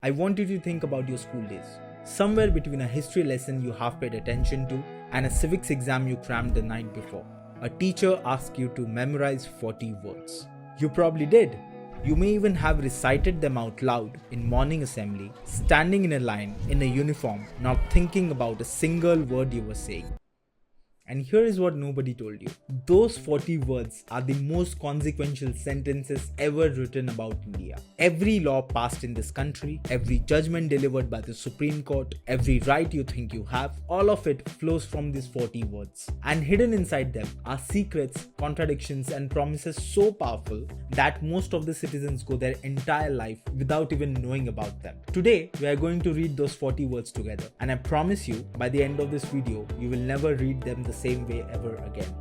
I want you to think about your school days. Somewhere between a history lesson you half paid attention to and a civics exam you crammed the night before, a teacher asked you to memorize 40 words. You probably did. You may even have recited them out loud in morning assembly, standing in a line in a uniform, not thinking about a single word you were saying. And here is what nobody told you. Those 40 words are the most consequential sentences ever written about India. Every law passed in this country, every judgment delivered by the Supreme Court, every right you think you have, all of it flows from these 40 words. And hidden inside them are secrets, contradictions, and promises so powerful that most of the citizens go their entire life without even knowing about them. Today, we are going to read those 40 words together. And I promise you, by the end of this video, you will never read them the same way ever again.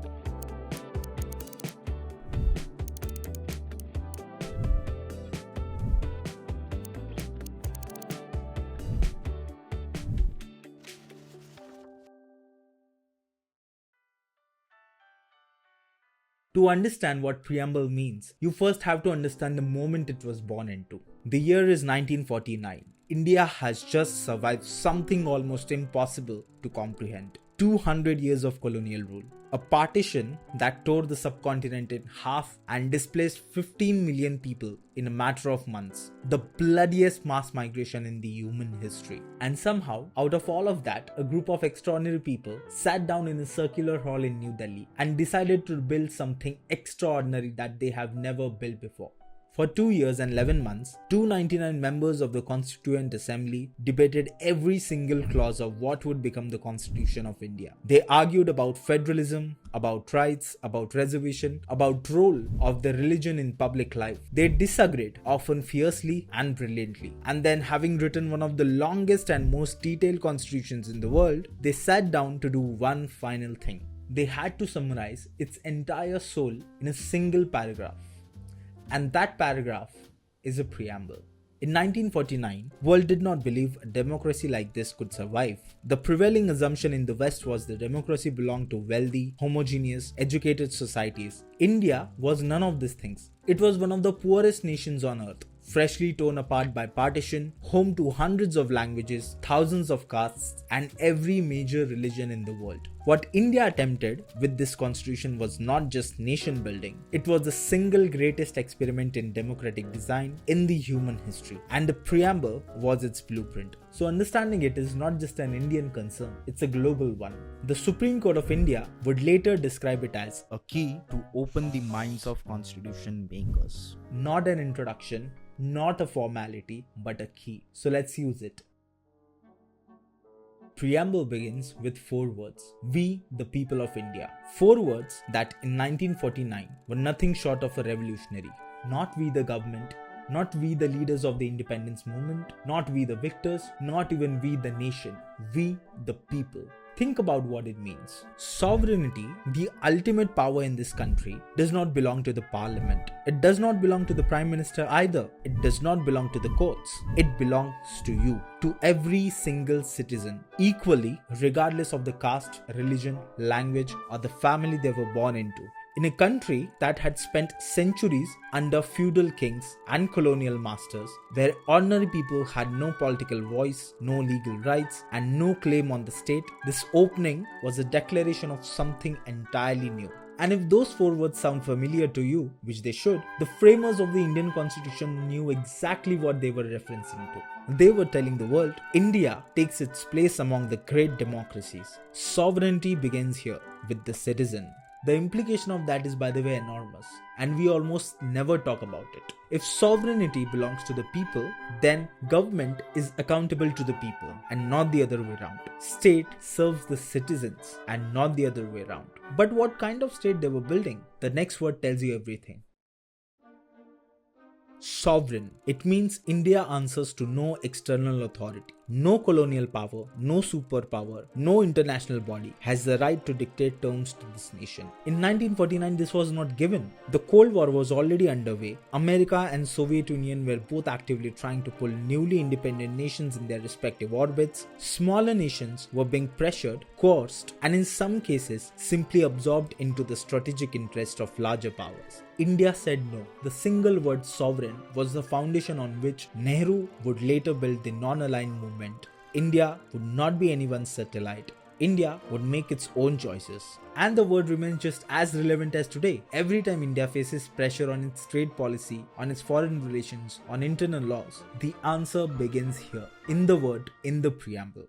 To understand what preamble means, you first have to understand the moment it was born into. The year is 1949. India has just survived something almost impossible to comprehend. 200 years of colonial rule. A partition that tore the subcontinent in half and displaced 15 million people in a matter of months. The bloodiest mass migration in the human history. And somehow, out of all of that, a group of extraordinary people sat down in a circular hall in New Delhi and decided to build something extraordinary that they have never built before. For 2 years and 11 months, 299 members of the Constituent Assembly debated every single clause of what would become the Constitution of India. They argued about federalism, about rights, about reservation, about role of the religion in public life. They disagreed, often fiercely and brilliantly. And then, having written one of the longest and most detailed constitutions in the world, they sat down to do one final thing. They had to summarize its entire soul in a single paragraph. And that paragraph is a preamble. In 1949, world did not believe a democracy like this could survive. The prevailing assumption in the West was that democracy belonged to wealthy, homogeneous, educated societies. India was none of these things. It was one of the poorest nations on earth, freshly torn apart by partition, home to hundreds of languages, thousands of castes, and every major religion in the world. What India attempted with this constitution was not just nation building, it was the single greatest experiment in democratic design in the human history. And the preamble was its blueprint. So understanding it is not just an Indian concern, it's a global one. The Supreme Court of India would later describe it as a key to open the minds of constitution makers. Not an introduction, not a formality, but a key. So let's use it. Preamble begins with 4 words. We, the people of India. 4 words that in 1949 were nothing short of a revolutionary. Not we the government, not we the leaders of the independence movement, not we the victors, not even we the nation. We, the people. Think about what it means. Sovereignty, the ultimate power in this country, does not belong to the parliament. It does not belong to the prime minister either. It does not belong to the courts. It belongs to you, to every single citizen, equally, regardless of the caste, religion, language, or the family they were born into. In a country that had spent centuries under feudal kings and colonial masters, where ordinary people had no political voice, no legal rights, and no claim on the state, this opening was a declaration of something entirely new. And if those 4 words sound familiar to you, which they should, the framers of the Indian Constitution knew exactly what they were referencing to. They were telling the world, India takes its place among the great democracies. Sovereignty begins here, with the citizen. The implication of that is, by the way, enormous, and we almost never talk about it. If sovereignty belongs to the people, then government is accountable to the people and not the other way around. State serves the citizens and not the other way around. But what kind of state they were building? The next word tells you everything. Sovereign. It means India answers to no external authority. No colonial power, no superpower, no international body has the right to dictate terms to this nation. In 1949, this was not given. The Cold War was already underway. America and Soviet Union were both actively trying to pull newly independent nations in their respective orbits. Smaller nations were being pressured, coerced, and in some cases simply absorbed into the strategic interest of larger powers. India said no. The single word sovereign was the foundation on which Nehru would later build the non-aligned movement. India would not be anyone's satellite. India would make its own choices. And the word remains just as relevant as today. Every time India faces pressure on its trade policy, on its foreign relations, on internal laws, the answer begins here, in the word, in the preamble.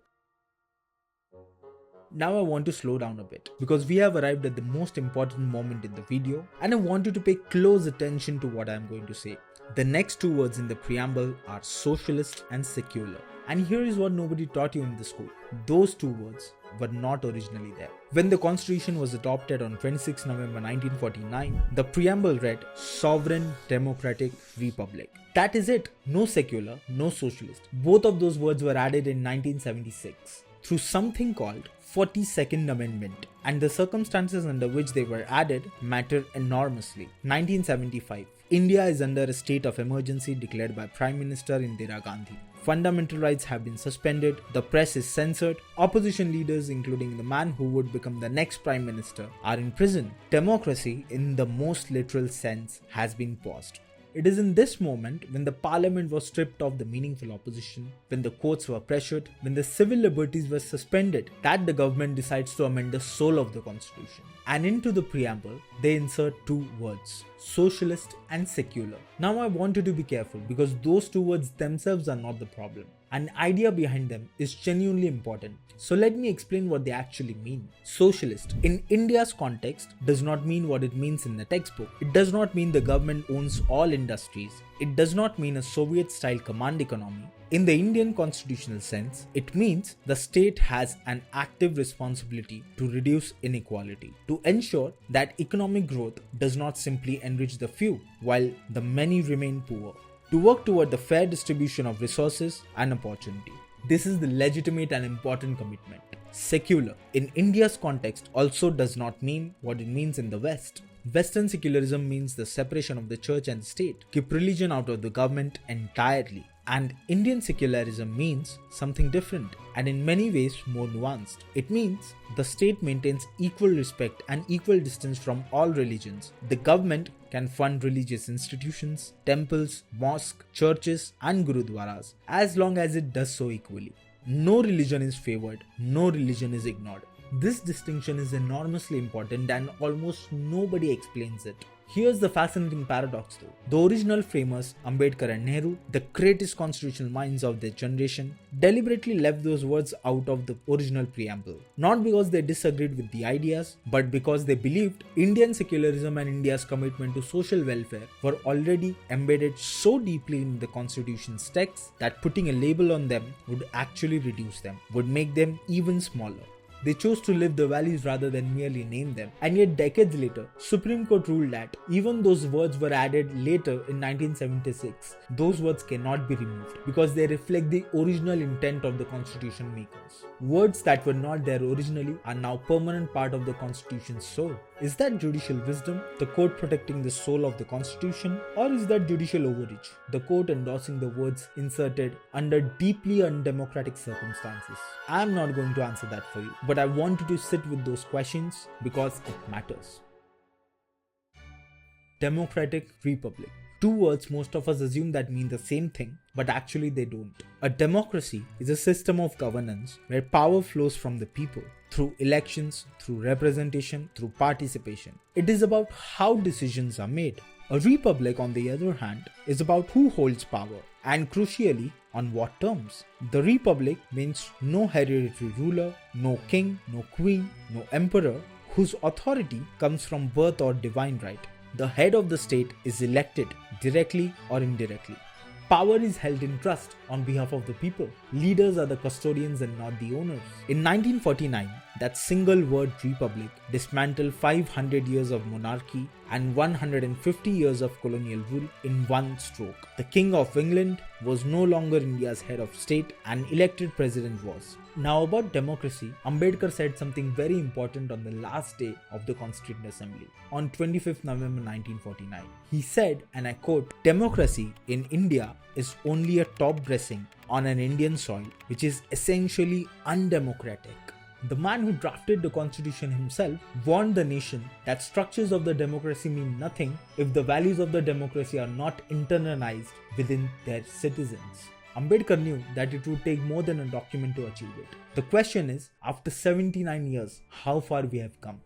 Now I want to slow down a bit because we have arrived at the most important moment in the video and I want you to pay close attention to what I am going to say. The next two words in the preamble are socialist and secular. And here is what nobody taught you in the school. Those two words were not originally there. When the constitution was adopted on 26 November 1949, the preamble read Sovereign Democratic Republic. That is it. No secular, no socialist. Both of those words were added in 1976 through something called 42nd Amendment, and the circumstances under which they were added matter enormously. 1975. India is under a state of emergency declared by Prime Minister Indira Gandhi. Fundamental rights have been suspended, the press is censored, opposition leaders including the man who would become the next Prime Minister are in prison. Democracy in the most literal sense has been paused. It is in this moment when the parliament was stripped of the meaningful opposition, when the courts were pressured, when the civil liberties were suspended, that the government decides to amend the soul of the constitution. And into the preamble, they insert two words, socialist and secular. Now I want you to be careful because those two words themselves are not the problem. An idea behind them is genuinely important. So let me explain what they actually mean. Socialist, in India's context, does not mean what it means in the textbook. It does not mean the government owns all industries. It does not mean a Soviet-style command economy. In the Indian constitutional sense, it means the state has an active responsibility to reduce inequality, to ensure that economic growth does not simply enrich the few, while the many remain poor, to work toward the fair distribution of resources and opportunity. This is the legitimate and important commitment. Secular, in India's context, also does not mean what it means in the West. Western secularism means the separation of the church and the state, keep religion out of the government entirely. And Indian secularism means something different and in many ways more nuanced. It means the state maintains equal respect and equal distance from all religions. The government can fund religious institutions, temples, mosques, churches and gurudwaras as long as it does so equally. No religion is favored, no religion is ignored. This distinction is enormously important and almost nobody explains it. Here's the fascinating paradox though. The original framers, Ambedkar and Nehru, the greatest constitutional minds of their generation, deliberately left those words out of the original preamble. Not because they disagreed with the ideas, but because they believed Indian secularism and India's commitment to social welfare were already embedded so deeply in the constitution's text that putting a label on them would actually reduce them, would make them even smaller. They chose to live the values rather than merely name them. And yet decades later, Supreme Court ruled that even those words were added later in 1976, those words cannot be removed because they reflect the original intent of the constitution makers. Words that were not there originally are now permanent part of the constitution's soul. Is that judicial wisdom, the court protecting the soul of the constitution, or is that judicial overreach, the court endorsing the words inserted under deeply undemocratic circumstances? I am not going to answer that for you, but I want you to sit with those questions because it matters. Democratic Republic. Two words most of us assume that mean the same thing, but actually they don't. A democracy is a system of governance where power flows from the people through elections, through representation, through participation. It is about how decisions are made. A republic, on the other hand, is about who holds power and crucially on what terms. The republic means no hereditary ruler, no king, no queen, no emperor whose authority comes from birth or divine right. The head of the state is elected directly or indirectly. Power is held in trust on behalf of the people. Leaders are the custodians and not the owners. In 1949, that single word republic dismantled 500 years of monarchy and 150 years of colonial rule in one stroke. The King of England was no longer India's head of state and elected president was. Now about democracy, Ambedkar said something very important on the last day of the Constituent Assembly, on 25th November 1949. He said, and I quote, "Democracy in India is only a top dressing on an Indian soil which is essentially undemocratic." The man who drafted the constitution himself warned the nation that structures of the democracy mean nothing if the values of the democracy are not internalized within their citizens. Ambedkar knew that it would take more than a document to achieve it. The question is, after 79 years, how far we have come.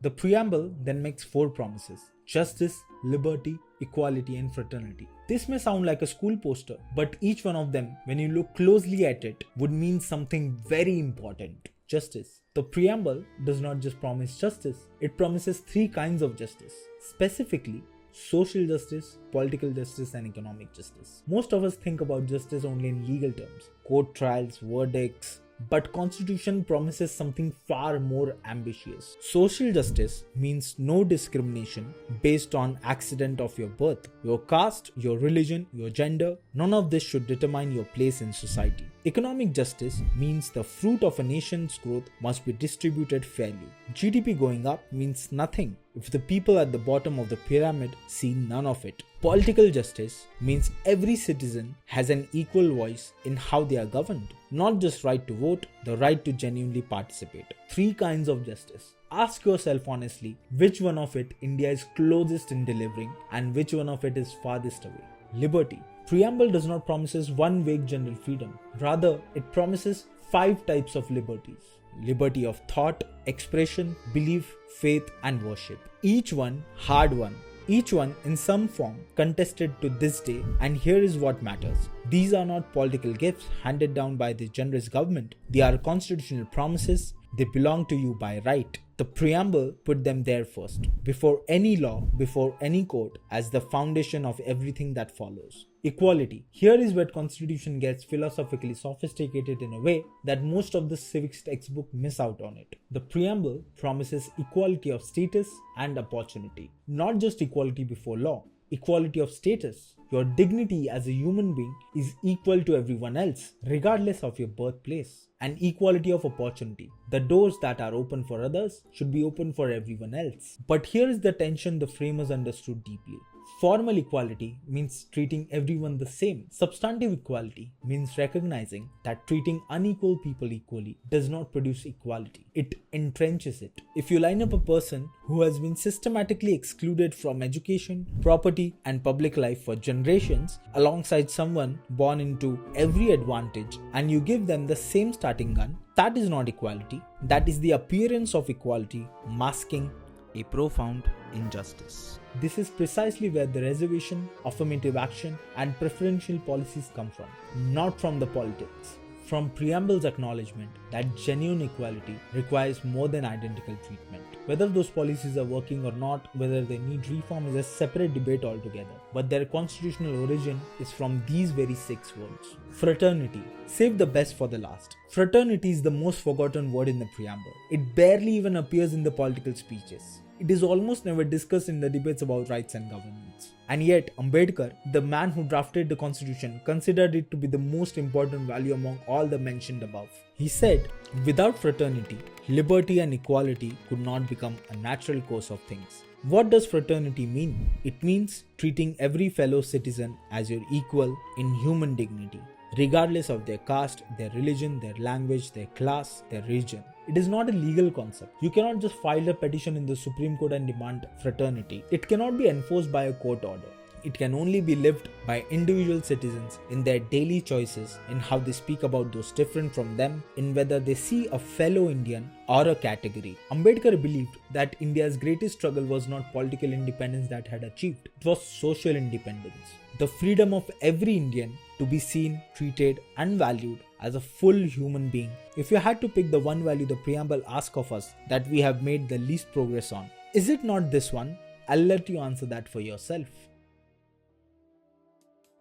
The preamble then makes 4 promises: justice, liberty, equality, and fraternity. This may sound like a school poster, but each one of them, when you look closely at it, would mean something very important: justice. The preamble does not just promise justice, it promises 3 kinds of justice. Specifically, social justice, political justice, and economic justice. Most of us think about justice only in legal terms: court trials, verdicts. But Constitution promises something far more ambitious. Social justice means no discrimination based on accident of your birth, your caste, your religion, your gender. None of this should determine your place in society. Economic justice means the fruit of a nation's growth must be distributed fairly. GDP going up means nothing if the people at the bottom of the pyramid see none of it. Political justice means every citizen has an equal voice in how they are governed. Not just right to vote, the right to genuinely participate. 3 kinds of justice. Ask yourself honestly, which one of it India is closest in delivering and which one of it is farthest away. Liberty. Preamble does not promise one vague general freedom. Rather, it promises 5 types of liberties. Liberty of thought, expression, belief, faith, and worship. Each one hard-won. Each one in some form contested to this day, and here is what matters. These are not political gifts handed down by the generous government. They are constitutional promises. They belong to you by right. The preamble put them there first, before any law, before any court, as the foundation of everything that follows. Equality. Here is where Constitution gets philosophically sophisticated in a way that most of the civics textbook miss out on it. The preamble promises equality of status and opportunity. Not just equality before law, equality of status. Your dignity as a human being is equal to everyone else, regardless of your birthplace. And equality of opportunity. The doors that are open for others should be open for everyone else. But here is the tension the framers understood deeply. Formal equality means treating everyone the same. Substantive equality means recognizing that treating unequal people equally does not produce equality. It entrenches it. If you line up a person who has been systematically excluded from education, property, and public life for generations alongside someone born into every advantage, and you give them the same starting gun, that is not equality. That is the appearance of equality masking a profound injustice. This is precisely where the reservation, affirmative action, and preferential policies come from, not from the politics. From Preamble's acknowledgement that genuine equality requires more than identical treatment. Whether those policies are working or not, whether they need reform, is a separate debate altogether. But their constitutional origin is from these very 6 words. Fraternity. Save the best for the last. Fraternity is the most forgotten word in the preamble. It barely even appears in the political speeches. It is almost never discussed in the debates about rights and governance. And yet, Ambedkar, the man who drafted the constitution, considered it to be the most important value among all the mentioned above. He said, without fraternity, liberty and equality could not become a natural course of things. What does fraternity mean? It means treating every fellow citizen as your equal in human dignity, regardless of their caste, their religion, their language, their class, their region. It is not a legal concept. You cannot just file a petition in the Supreme Court and demand fraternity. It cannot be enforced by a court order. It can only be lived by individual citizens in their daily choices, in how they speak about those different from them, in whether they see a fellow Indian or a category. Ambedkar believed that India's greatest struggle was not political independence that had achieved. It was social independence. The freedom of every Indian to be seen, treated, and valued as a full human being. If you had to pick the one value the preamble asks of us that we have made the least progress on, is it not this one? I'll let you answer that for yourself.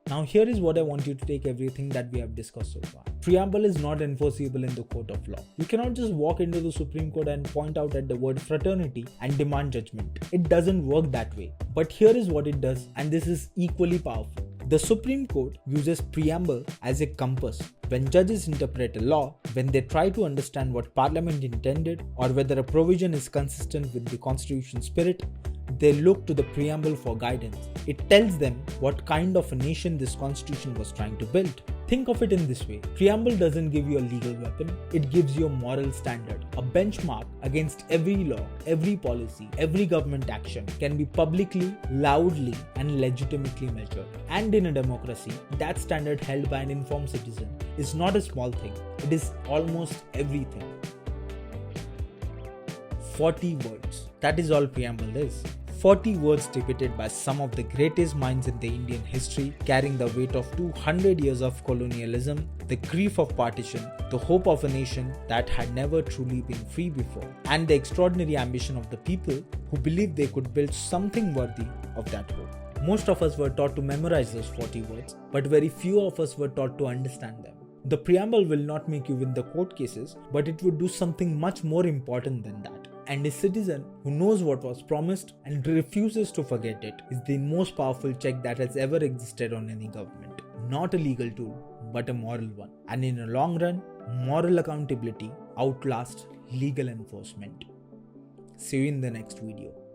Now here is what I want you to take everything that we have discussed so far. Preamble is not enforceable in the court of law. You cannot just walk into the Supreme Court and point out at the word fraternity and demand judgment. It doesn't work that way. But here is what it does, and this is equally powerful. The Supreme Court uses preamble as a compass. When judges interpret a law, when they try to understand what Parliament intended or whether a provision is consistent with the Constitution's spirit, they look to the preamble for guidance. It tells them what kind of a nation this constitution was trying to build. Think of it in this way. Preamble doesn't give you a legal weapon, it gives you a moral standard, a benchmark against every law, every policy, every government action can be publicly, loudly, and legitimately measured. And in a democracy, that standard held by an informed citizen is not a small thing, it is almost everything. 40 words. That is all Preamble is. 40 words debated by some of the greatest minds in the Indian history, carrying the weight of 200 years of colonialism, the grief of partition, the hope of a nation that had never truly been free before, and the extraordinary ambition of the people who believed they could build something worthy of that hope. Most of us were taught to memorize those 40 words, but very few of us were taught to understand them. The preamble will not make you win the court cases, but it would do something much more important than that. And a citizen who knows what was promised and refuses to forget it is the most powerful check that has ever existed on any government. Not a legal tool, but a moral one. And in a long run, moral accountability outlasts legal enforcement. See you in the next video.